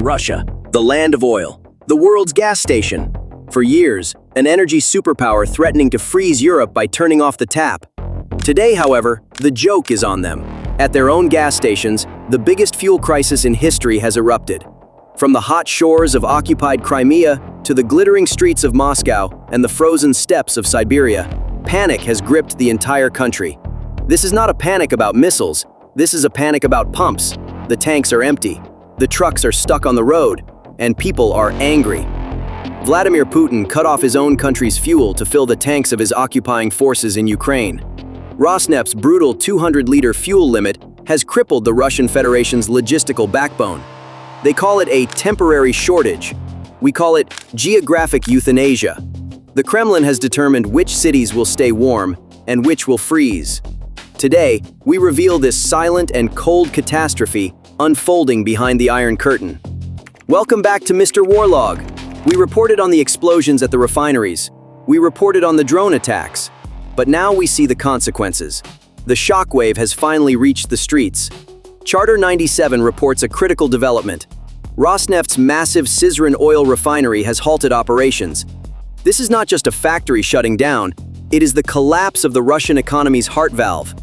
Russia, the land of oil, the world's gas station. For years, an energy superpower threatening to freeze Europe by turning off the tap. Today, however, the joke is on them. At their own gas stations, the biggest fuel crisis in history has erupted. From the hot shores of occupied Crimea to the glittering streets of Moscow and the frozen steppes of Siberia, panic has gripped the entire country. This is not a panic about missiles, this is a panic about pumps. The tanks are empty, the trucks are stuck on the road, and people are angry. Vladimir Putin cut off his own country's fuel to fill the tanks of his occupying forces in Ukraine. Rosneft's brutal 200-liter fuel limit has crippled the Russian Federation's logistical backbone. They call it a temporary shortage. We call it geographic euthanasia. The Kremlin has determined which cities will stay warm and which will freeze. Today, we reveal this silent and cold catastrophe unfolding behind the Iron Curtain. Welcome back to MrWARLOG. We reported on the explosions at the refineries. We reported on the drone attacks. But now we see the consequences. The shockwave has finally reached the streets. Charter 97 reports a critical development. Rosneft's massive SYZRAN oil refinery has halted operations. This is not just a factory shutting down, it is the collapse of the Russian economy's heart valve.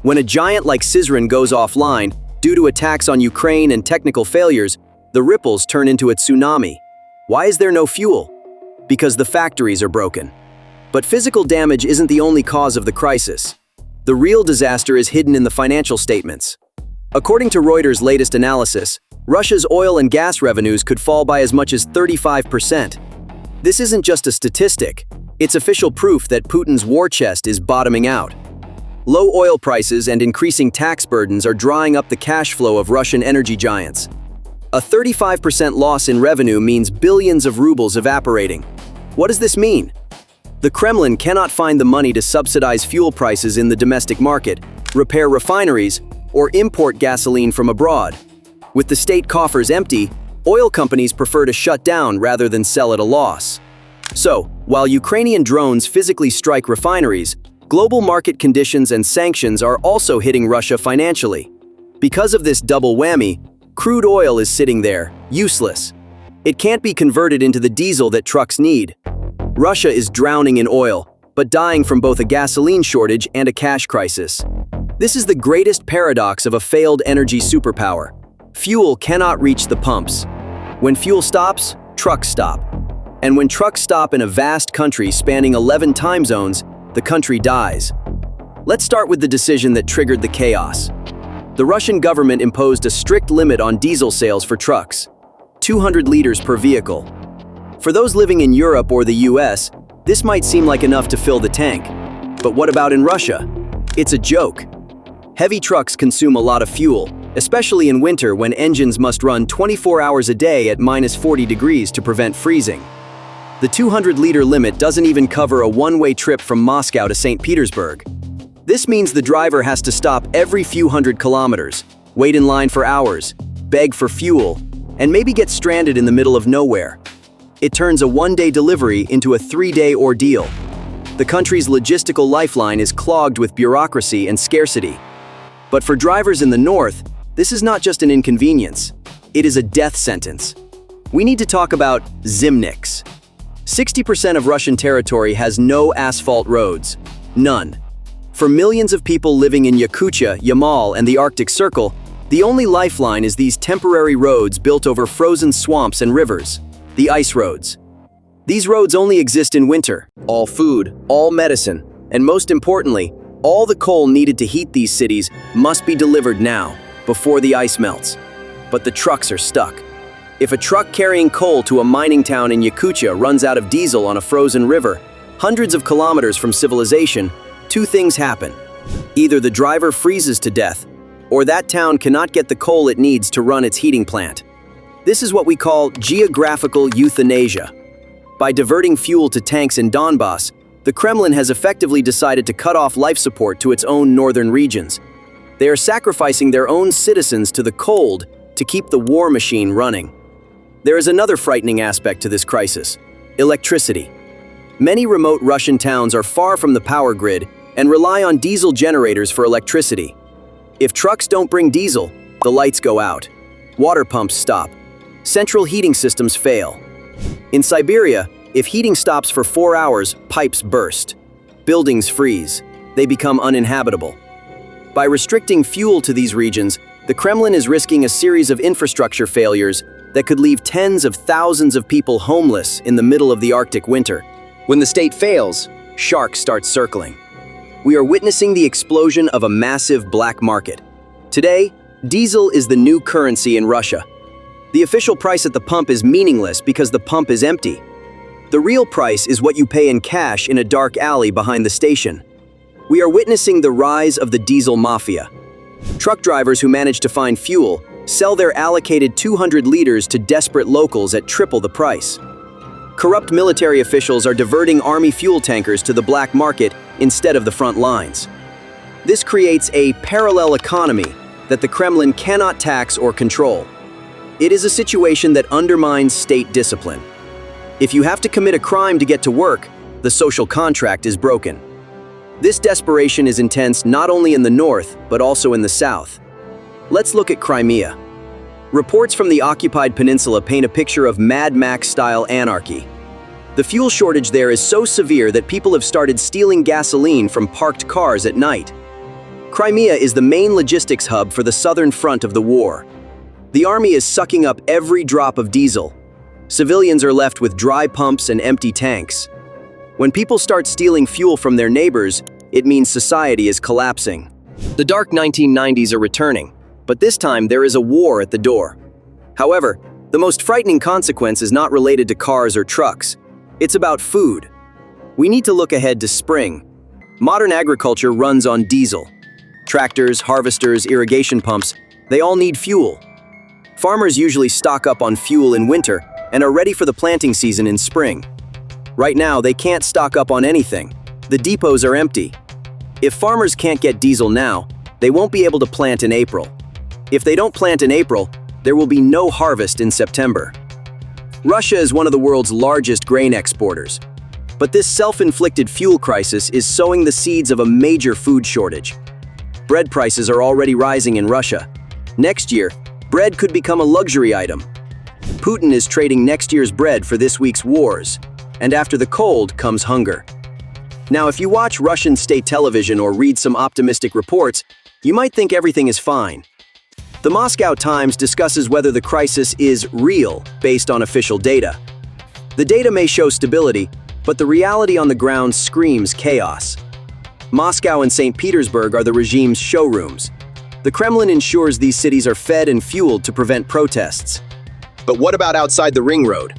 When a giant like SYZRAN goes offline, due to attacks on Ukraine and technical failures, the ripples turn into a tsunami. Why is there no fuel? Because the factories are broken. But physical damage isn't the only cause of the crisis. The real disaster is hidden in the financial statements. According to Reuters' latest analysis, Russia's oil and gas revenues could fall by as much as 35%. This isn't just a statistic, it's official proof that Putin's war chest is bottoming out. Low oil prices and increasing tax burdens are drying up the cash flow of Russian energy giants. A 35% loss in revenue means billions of rubles evaporating. What does this mean? The Kremlin cannot find the money to subsidize fuel prices in the domestic market, repair refineries, or import gasoline from abroad. With the state coffers empty, oil companies prefer to shut down rather than sell at a loss. So, while Ukrainian drones physically strike refineries, global market conditions and sanctions are also hitting Russia financially. Because of this double whammy, crude oil is sitting there, useless. It can't be converted into the diesel that trucks need. Russia is drowning in oil, but dying from both a gasoline shortage and a cash crisis. This is the greatest paradox of a failed energy superpower. Fuel cannot reach the pumps. When fuel stops, trucks stop. And when trucks stop in a vast country spanning 11 time zones, the country dies. Let's start with the decision that triggered the chaos. The Russian government imposed a strict limit on diesel sales for trucks, 200 liters per vehicle. For those living in Europe or the US, this might seem like enough to fill the tank. But what about in Russia? It's a joke. Heavy trucks consume a lot of fuel, especially in winter when engines must run 24 hours a day at -40 degrees to prevent freezing. The 200-liter limit doesn't even cover a one-way trip from Moscow to St. Petersburg. This means the driver has to stop every few hundred kilometers, wait in line for hours, beg for fuel, and maybe get stranded in the middle of nowhere. It turns a one-day delivery into a 3-day ordeal. The country's logistical lifeline is clogged with bureaucracy and scarcity. But for drivers in the north, this is not just an inconvenience. It is a death sentence. We need to talk about Zimniks. 60% of Russian territory has no asphalt roads. None. For millions of people living in Yakutia, Yamal, and the Arctic Circle, the only lifeline is these temporary roads built over frozen swamps and rivers, the ice roads. These roads only exist in winter. All food, all medicine, and most importantly, all the coal needed to heat these cities must be delivered now, before the ice melts. But the trucks are stuck. If a truck carrying coal to a mining town in Yakutia runs out of diesel on a frozen river, hundreds of kilometers from civilization, two things happen. Either the driver freezes to death, or that town cannot get the coal it needs to run its heating plant. This is what we call geographical euthanasia. By diverting fuel to tanks in Donbass, the Kremlin has effectively decided to cut off life support to its own northern regions. They are sacrificing their own citizens to the cold to keep the war machine running. There is another frightening aspect to this crisis: electricity. Many remote Russian towns are far from the power grid and rely on diesel generators for electricity. If trucks don't bring diesel, the lights go out, water pumps stop, Central heating systems fail. In Siberia, if heating stops for 4 hours, pipes burst. Buildings freeze. They become uninhabitable. By restricting fuel to these regions, the Kremlin is risking a series of infrastructure failures that could leave tens of thousands of people homeless in the middle of the Arctic winter. When the state fails, sharks start circling. We are witnessing the explosion of a massive black market. Today, diesel is the new currency in Russia. The official price at the pump is meaningless because the pump is empty. The real price is what you pay in cash in a dark alley behind the station. We are witnessing the rise of the diesel mafia. Truck drivers who manage to find fuel sell their allocated 200 liters to desperate locals at triple the price. Corrupt military officials are diverting army fuel tankers to the black market instead of the front lines. This creates a parallel economy that the Kremlin cannot tax or control. It is a situation that undermines state discipline. If you have to commit a crime to get to work, the social contract is broken. This desperation is intense not only in the north, but also in the south. Let's look at Crimea. Reports from the occupied peninsula paint a picture of Mad Max-style anarchy. The fuel shortage there is so severe that people have started stealing gasoline from parked cars at night. Crimea is the main logistics hub for the southern front of the war. The army is sucking up every drop of diesel. Civilians are left with dry pumps and empty tanks. When people start stealing fuel from their neighbors, it means society is collapsing. The dark 1990s are returning, but this time there is a war at the door. However, the most frightening consequence is not related to cars or trucks. It's about food. We need to look ahead to spring. Modern agriculture runs on diesel. Tractors, harvesters, irrigation pumps, they all need fuel. Farmers usually stock up on fuel in winter and are ready for the planting season in spring. Right now, they can't stock up on anything. The depots are empty. If farmers can't get diesel now, they won't be able to plant in April. If they don't plant in April, there will be no harvest in September. Russia is one of the world's largest grain exporters. But this self-inflicted fuel crisis is sowing the seeds of a major food shortage. Bread prices are already rising in Russia. Next year, bread could become a luxury item. Putin is trading next year's bread for this week's wars. And after the cold comes hunger. Now, if you watch Russian state television or read some optimistic reports, you might think everything is fine. The Moscow Times discusses whether the crisis is real based on official data. The data may show stability, but the reality on the ground screams chaos. Moscow and St. Petersburg are the regime's showrooms. The Kremlin ensures these cities are fed and fueled to prevent protests. But what about outside the ring road?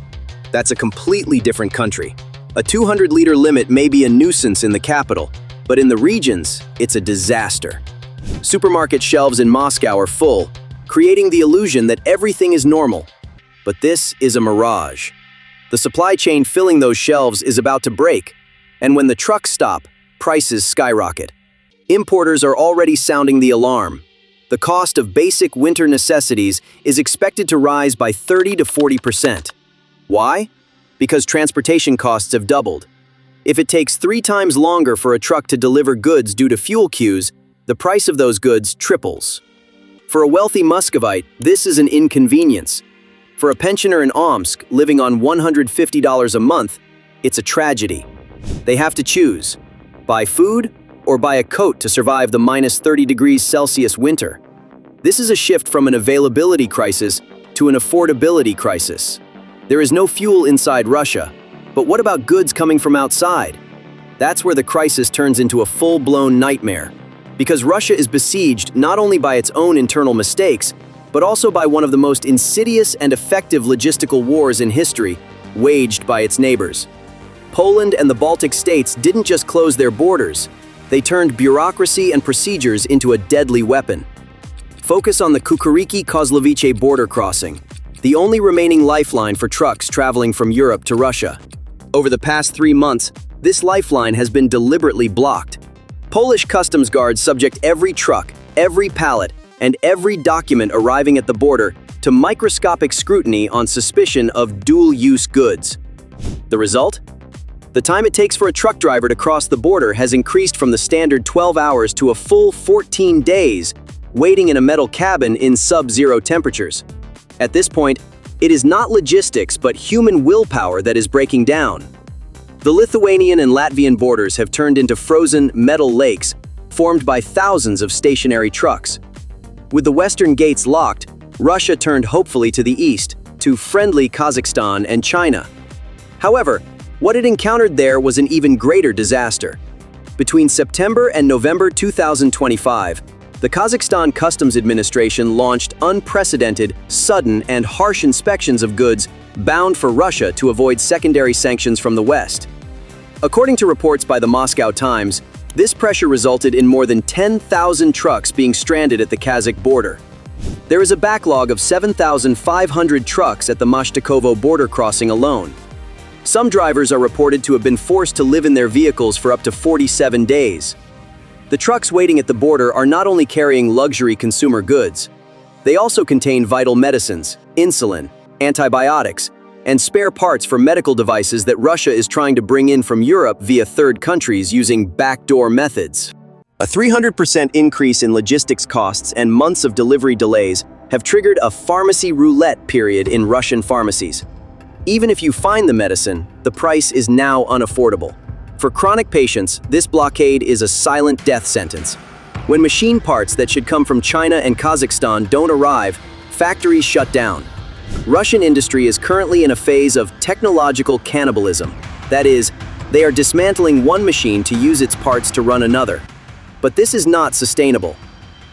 That's a completely different country. A 200-liter limit may be a nuisance in the capital, but in the regions, it's a disaster. Supermarket shelves in Moscow are full, creating the illusion that everything is normal. But this is a mirage. The supply chain filling those shelves is about to break, and when the trucks stop, prices skyrocket. Importers are already sounding the alarm. The cost of basic winter necessities is expected to rise by 30 to 40%. Why? Because transportation costs have doubled. If it takes 3 times longer for a truck to deliver goods due to fuel queues, the price of those goods triples. For a wealthy Muscovite, this is an inconvenience. For a pensioner in Omsk living on $150 a month, it's a tragedy. They have to choose: buy food or buy a coat to survive the minus 30 degrees Celsius winter. This is a shift from an availability crisis to an affordability crisis. There is no fuel inside Russia, but what about goods coming from outside? That's where the crisis turns into a full-blown nightmare. Because Russia is besieged not only by its own internal mistakes, but also by one of the most insidious and effective logistical wars in history, waged by its neighbors. Poland and the Baltic states didn't just close their borders, they turned bureaucracy and procedures into a deadly weapon. Focus on the Kukuriki-Kozlovice border crossing, the only remaining lifeline for trucks traveling from Europe to Russia. Over the past 3 months, this lifeline has been deliberately blocked. Polish customs guards subject every truck, every pallet, and every document arriving at the border to microscopic scrutiny on suspicion of dual-use goods. The result? The time it takes for a truck driver to cross the border has increased from the standard 12 hours to a full 14 days, waiting in a metal cabin in sub-zero temperatures. At this point, It is not logistics, but human willpower that is breaking down. The Lithuanian and Latvian borders have turned into frozen metal lakes, formed by thousands of stationary trucks. With the western gates locked, Russia turned hopefully to the east, to friendly Kazakhstan and China. However, what it encountered there was an even greater disaster. Between September and November 2025, the Kazakhstan Customs Administration launched unprecedented, sudden, and harsh inspections of goods bound for Russia to avoid secondary sanctions from the West. According to reports by the Moscow Times, this pressure resulted in more than 10,000 trucks being stranded at the Kazakh border. There is a backlog of 7,500 trucks at the Mashtakovo border crossing alone. Some drivers are reported to have been forced to live in their vehicles for up to 47 days. The trucks waiting at the border are not only carrying luxury consumer goods, they also contain vital medicines, insulin, antibiotics, and spare parts for medical devices that Russia is trying to bring in from Europe via third countries using backdoor methods. A 300% increase in logistics costs and months of delivery delays have triggered a pharmacy roulette period in Russian pharmacies. Even if you find the medicine, the price is now unaffordable. For chronic patients, this blockade is a silent death sentence. When machine parts that should come from China and Kazakhstan don't arrive, factories shut down. Russian industry is currently in a phase of technological cannibalism. That is, they are dismantling one machine to use its parts to run another. But this is not sustainable.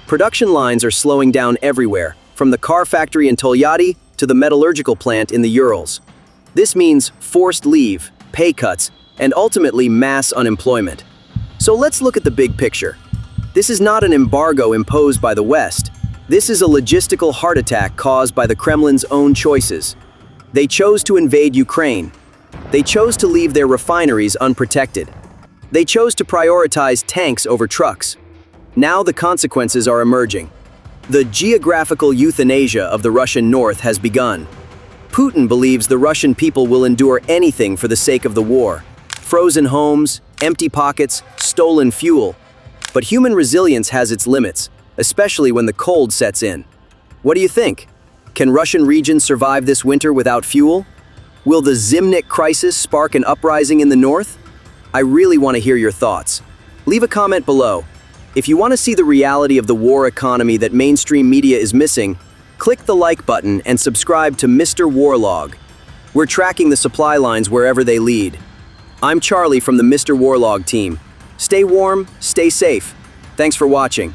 Production lines are slowing down everywhere, from the car factory in Tolyatti to the metallurgical plant in the Urals. This means forced leave, pay cuts, and ultimately mass unemployment. So let's look at the big picture. This is not an embargo imposed by the West. This is a logistical heart attack caused by the Kremlin's own choices. They chose to invade Ukraine. They chose to leave their refineries unprotected. They chose to prioritize tanks over trucks. Now the consequences are emerging. The geographical euthanasia of the Russian north has begun. Putin believes the Russian people will endure anything for the sake of the war. Frozen homes, empty pockets, stolen fuel. But human resilience has its limits, especially when the cold sets in. What do you think? Can Russian regions survive this winter without fuel? Will the Zimniks crisis spark an uprising in the north? I really want to hear your thoughts. Leave a comment below. If you want to see the reality of the war economy that mainstream media is missing, click the like button and subscribe to MrWARLOG. We're tracking the supply lines wherever they lead. I'm Charlie from the MrWARLOG team. Stay warm, stay safe. Thanks for watching.